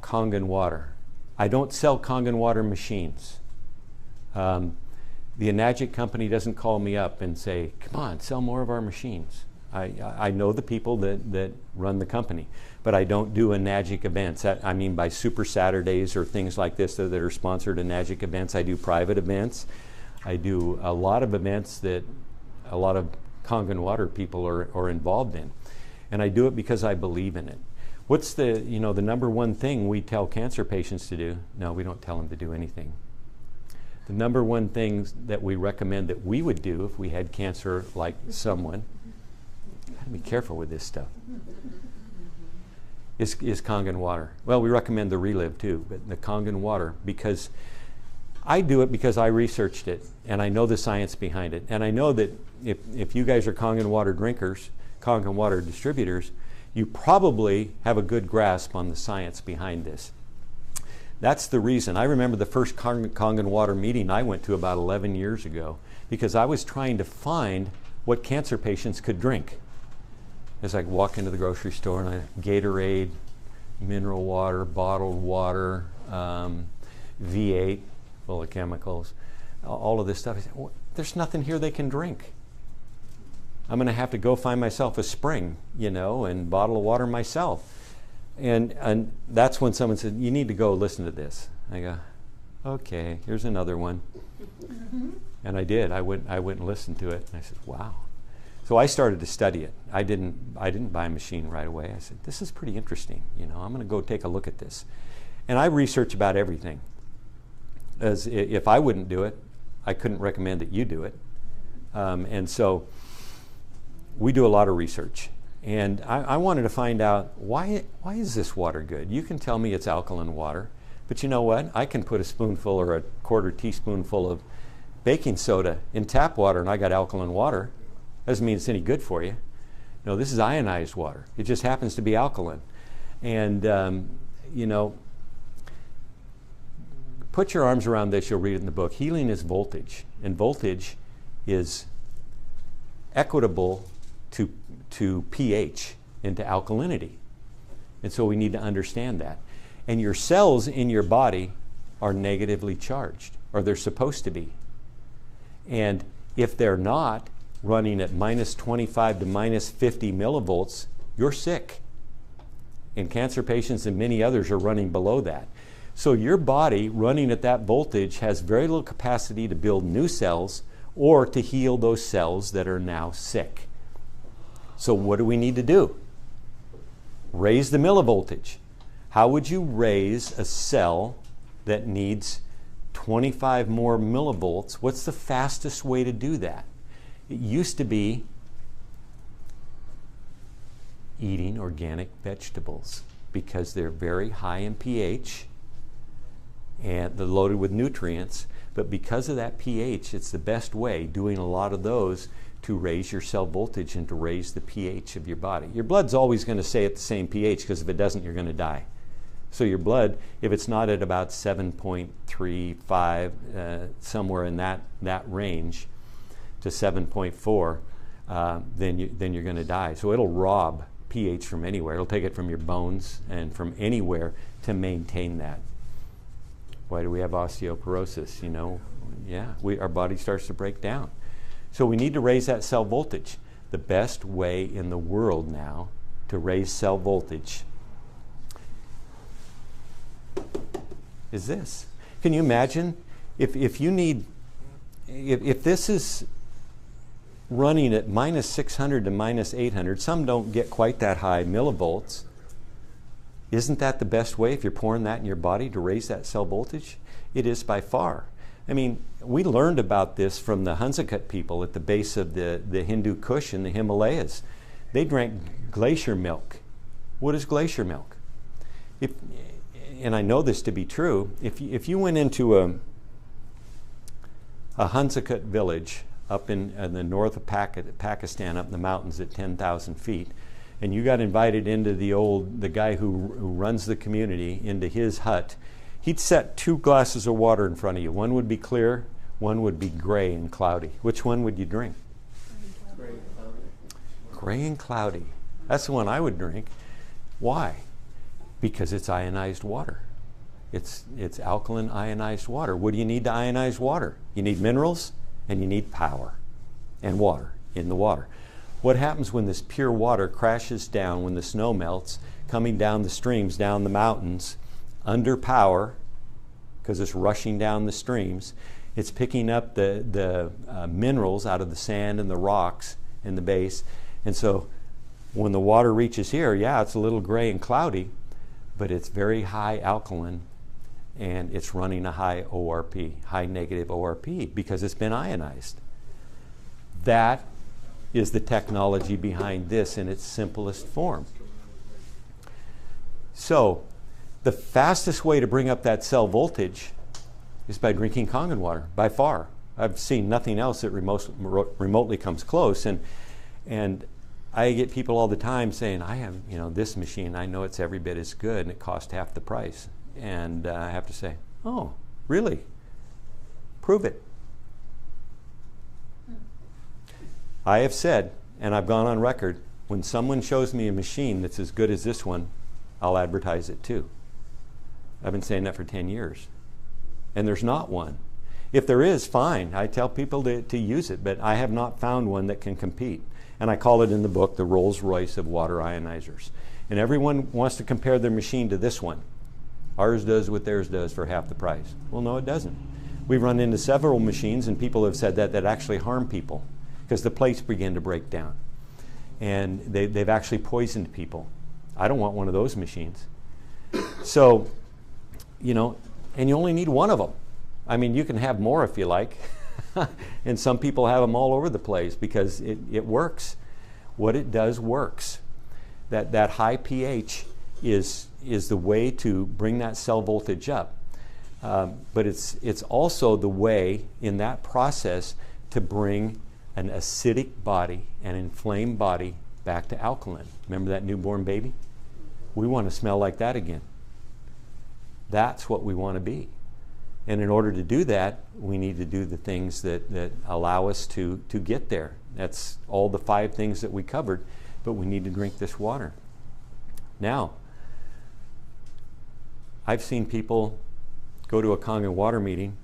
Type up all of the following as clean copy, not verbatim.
Kangen water. I don't sell Kangen water machines. The Enagic company doesn't call me up and say, come on, sell more of our machines. I know the people that run the company, but I don't do Enagic events. I mean by Super Saturdays or things like this that are sponsored Enagic events. I do private events. I do a lot of events that a lot of Kangen water people are involved in. And I do it because I believe in it. What's the number one thing we tell cancer patients to do? No, we don't tell them to do anything. The number one thing that we recommend that we would do if we had cancer like someone, be careful with this stuff, is Kangen water. Well, we recommend the Relive too, but the Kangen water, because I do it because I researched it and I know the science behind it. And I know that if you guys are Kangen water drinkers, Kangen water distributors, you probably have a good grasp on the science behind this. That's the reason. I remember the first Kangen water meeting I went to about 11 years ago because I was trying to find what cancer patients could drink. As I walk into the grocery store and Gatorade, mineral water, bottled water, V8, full of chemicals, all of this stuff. I said, well, there's nothing here they can drink. I'm going to have to go find myself a spring, and bottle of water myself. And that's when someone said, you need to go listen to this. I go, okay, here's another one. And I did. I went and listened to it. And I said, wow. So I started to study it. I didn't buy a machine right away. I said, this is pretty interesting. I'm going to go take a look at this. And I research about everything. As if I wouldn't do it, I couldn't recommend that you do it. And so we do a lot of research. And I wanted to find out, why is this water good? You can tell me it's alkaline water, but you know what? I can put a spoonful or a quarter teaspoonful of baking soda in tap water and I got alkaline water. Doesn't mean it's any good for you. No, this is ionized water. It just happens to be alkaline. And, put your arms around this, you'll read it in the book. Healing is voltage, and voltage is equitable to pH, into alkalinity. And so we need to understand that. And your cells in your body are negatively charged, or they're supposed to be. And if they're not running at minus 25 to minus 50 millivolts, you're sick. And cancer patients and many others are running below that. So your body running at that voltage has very little capacity to build new cells or to heal those cells that are now sick. So what do we need to do? Raise the millivoltage. How would you raise a cell that needs 25 more millivolts? What's the fastest way to do that? It used to be eating organic vegetables because they're very high in pH and they're loaded with nutrients. But because of that pH, it's the best way, doing a lot of those, to raise your cell voltage and to raise the pH of your body. Your blood's always going to stay at the same pH, because if it doesn't, you're going to die. So your blood, if it's not at about 7.35, somewhere in that range to 7.4, then you're going to die. So it'll rob pH from anywhere. It'll take it from your bones and from anywhere to maintain that. Why do we have osteoporosis? Our body starts to break down. So we need to raise that cell voltage. The best way in the world now to raise cell voltage is this. Can you imagine if this is running at minus 600 to minus 800, some don't get quite that high millivolts. Isn't that the best way, if you're pouring that in your body, to raise that cell voltage? It is by far. I mean, we learned about this from the Hunsakat people at the base of the Hindu Kush in the Himalayas. They drank glacier milk. What is glacier milk? And I know this to be true, if you went into a Hunsakat village up in the north of Pakistan, up in the mountains at 10,000 feet, and you got invited into the guy who runs the community, into his hut, he'd set 2 glasses of water in front of you. One would be clear, one would be gray and cloudy. Which one would you drink? Gray and cloudy. Gray and cloudy. That's the one I would drink. Why? Because it's ionized water. It's alkaline ionized water. What do you need to ionize water? You need minerals and you need power and water in the water. What happens when this pure water crashes down, when the snow melts, coming down the streams, down the mountains, under power, because it's rushing down the streams, it's picking up the minerals out of the sand and the rocks in the base. And so when the water reaches here, yeah, it's a little gray and cloudy, but it's very high alkaline, and it's running a high ORP, high negative ORP, because it's been ionized. That is the technology behind this in its simplest form. So the fastest way to bring up that cell voltage is by drinking Kangen water, by far. I've seen nothing else that remotely comes close. And I get people all the time saying, I have this machine, I know it's every bit as good, and it costs half the price. And I have to say, oh, really? Prove it. I have said, and I've gone on record, when someone shows me a machine that's as good as this one, I'll advertise it too. I've been saying that for 10 years. And there's not one. If there is, fine. I tell people to use it, but I have not found one that can compete. And I call it in the book the Rolls-Royce of water ionizers. And everyone wants to compare their machine to this one. Ours does what theirs does for half the price. Well, no, it doesn't. We've run into several machines, and people have said that actually harm people because the plates begin to break down. And they've actually poisoned people. I don't want one of those machines. So, and you only need one of them. I mean, you can have more if you like. And some people have them all over the place because it works. What it does works. That high pH is the way to bring that cell voltage up. But it's also the way in that process to bring an acidic body, an inflamed body, back to alkaline. Remember that newborn baby? We want to smell like that again. That's what we want to be. And in order to do that, we need to do the things that allow us to get there. That's all the 5 things that we covered, but we need to drink this water. Now, I've seen people go to a Kangen water meeting.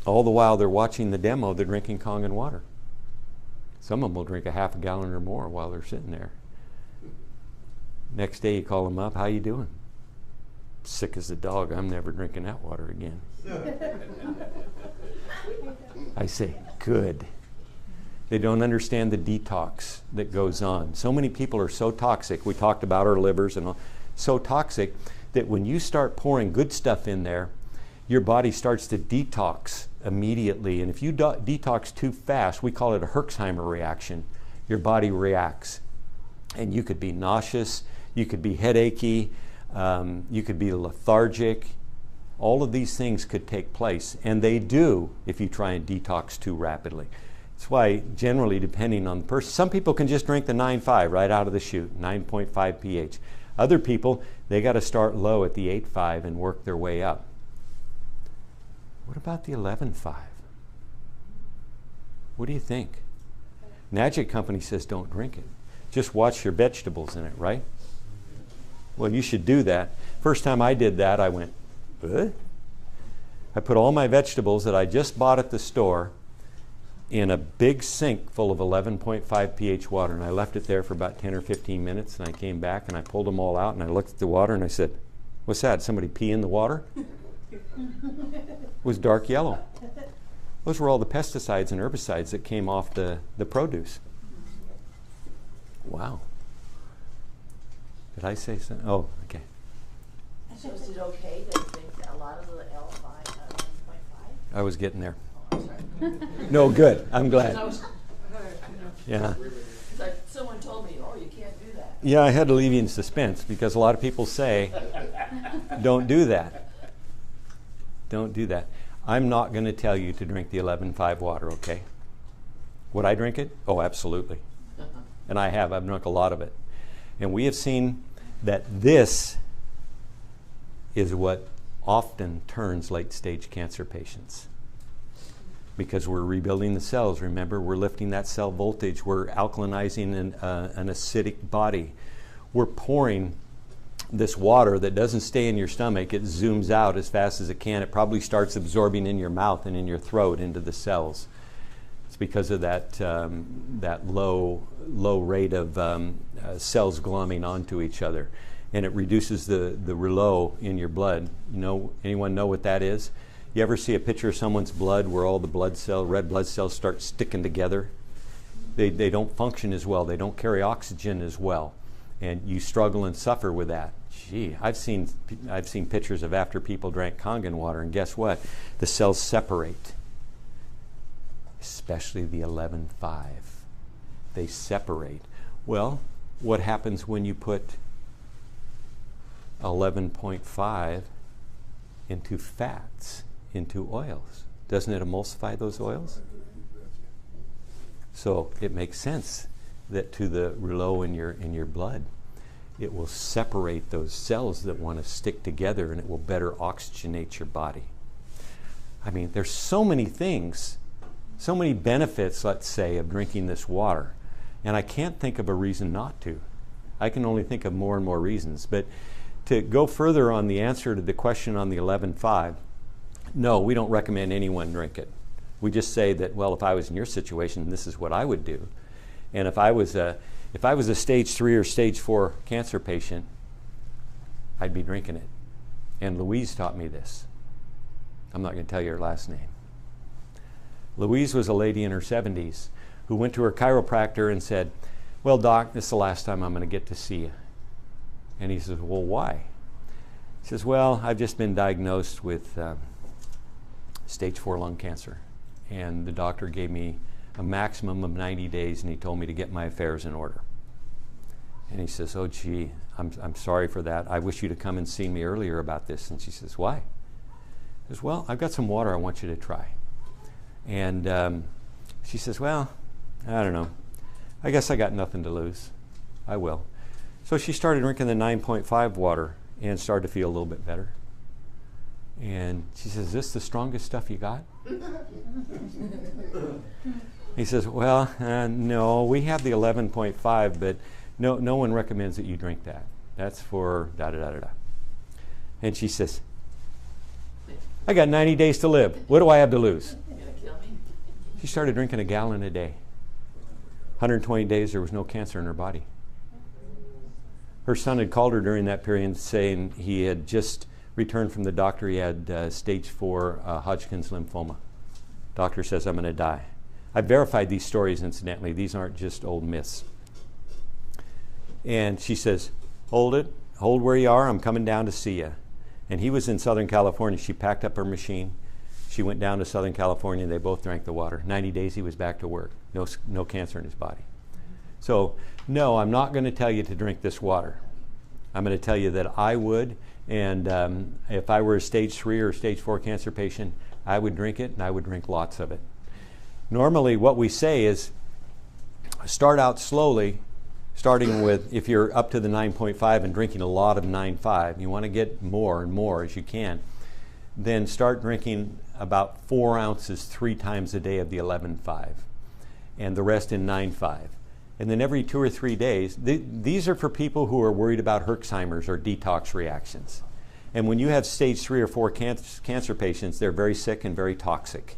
All the while they're watching the demo, they're drinking Kangen water. Some of them will drink a half a gallon or more while they're sitting there. Next day you call them up, how you doing? Sick as a dog, I'm never drinking that water again. I say, good. They don't understand the detox that goes on. So many people are so toxic. We talked about our livers and all. So toxic that when you start pouring good stuff in there, your body starts to detox immediately. And if you detox too fast, we call it a Herxheimer reaction. Your body reacts. And you could be nauseous, you could be headachy, you could be lethargic. All of these things could take place. And they do if you try and detox too rapidly. That's why generally, depending on the person, some people can just drink the 9.5 right out of the chute, 9.5 pH. Other people, they got to start low at the 8.5 and work their way up. What about the 11.5? What do you think? Magic Company says don't drink it. Just watch your vegetables in it, right? Well, you should do that. First time I did that, I went, what? I put all my vegetables that I just bought at the store in a big sink full of 11.5 pH water, and I left it there for about 10 or 15 minutes, and I came back and I pulled them all out and I looked at the water and I said, what's that? Somebody pee in the water? It was dark yellow. Those were all the pesticides and herbicides that came off the produce. Wow. Did I say something? Oh, okay. So is it okay to drink a lot of the L5, 1.5? I was getting there. Oh, I'm sorry. No, good. I'm glad. Yeah. Someone told me, oh, you can't do that. Yeah, I had to leave you in suspense because a lot of people say, don't do that. Don't do that. I'm not going to tell you to drink the 11.5 water, okay? Would I drink it? Oh, absolutely. And I have. I've drunk a lot of it. And we have seen that this is what often turns late-stage cancer patients. Because we're rebuilding the cells, remember? We're lifting that cell voltage. We're alkalinizing an acidic body. We're pouring this water that doesn't stay in your stomach, it zooms out as fast as it can. It probably starts absorbing in your mouth and in your throat into the cells. It's because of that low rate of cells glomming onto each other, and it reduces the rouleau in your blood. Anyone know what that is? You ever see a picture of someone's blood where all the red blood cells start sticking together? They don't function as well. They don't carry oxygen as well, and you struggle and suffer with that. Gee, I've seen pictures of after people drank Kangen water, and guess what? The cells separate, especially the 11.5. They separate. Well, what happens when you put 11.5 into fats, into oils? Doesn't it emulsify those oils? So it makes sense that to the rouleau in your blood, it will separate those cells that want to stick together, and it will better oxygenate your body. I mean, there's so many things, so many benefits, let's say, of drinking this water, and I can't think of a reason not to. I can only think of more and more reasons. But to go further on the answer to the question on the 11.5, no, we don't recommend anyone drink it. We just say that, well, if I was in your situation, this is what I would do. And if I was a stage 3 or stage 4 cancer patient, I'd be drinking it. And Louise taught me this. I'm not going to tell you her last name. Louise was a lady in her 70s who went to her chiropractor and said, well, doc, this is the last time I'm going to get to see you. And he says, well, why? He says, well, I've just been diagnosed with stage 4 lung cancer. And the doctor gave me a maximum of 90 days, and he told me to get my affairs in order. And he says, oh, gee, I'm sorry for that. I wish you to come and see me earlier about this. And she says, why? He says, well, I've got some water I want you to try. And she says, well, I don't know. I guess I got nothing to lose. I will. So she started drinking the 9.5 water and started to feel a little bit better. And she says, is this the strongest stuff you got? He says, well, no, we have the 11.5, but no one recommends that you drink that. That's for da-da-da-da-da. And she says, I got 90 days to live. What do I have to lose? She started drinking a gallon a day. 120 days, there was no cancer in her body. Her son had called her during that period saying he had just returned from the doctor. He had stage 4 Hodgkin's lymphoma. Doctor says, I'm going to die. I verified these stories, incidentally. These aren't just old myths. And she says, hold it. Hold where you are. I'm coming down to see you. And he was in Southern California. She packed up her machine. She went down to Southern California, and they both drank the water. 90 days, he was back to work. No cancer in his body. So, no, I'm not going to tell you to drink this water. I'm going to tell you that I would, and if I were a stage 3 or stage 4 cancer patient, I would drink it, and I would drink lots of it. Normally, what we say is start out slowly, starting with, if you're up to the 9.5 and drinking a lot of 9.5, you want to get more and more as you can, then start drinking about 4 ounces 3 times a day of the 11.5, and the rest in 9.5. And then every 2 or 3 days, these are for people who are worried about Herxheimer's or detox reactions. And when you have stage 3 or 4 cancer patients, they're very sick and very toxic.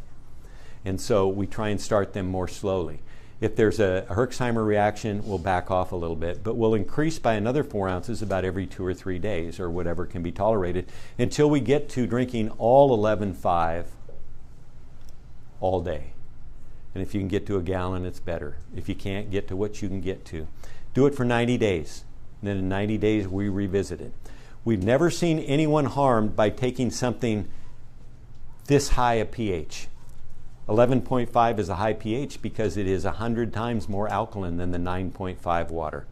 And so we try and start them more slowly. If there's a Herxheimer reaction, we'll back off a little bit, but we'll increase by another 4 ounces about every 2 or 3 days, or whatever can be tolerated, until we get to drinking all 11.5 all day. And if you can get to a gallon, it's better. If you can't, get to what you can get to. Do it for 90 days. And then in 90 days, we revisit it. We've never seen anyone harmed by taking something this high a pH. 11.5 is a high pH because it is 100 times more alkaline than the 9.5 water.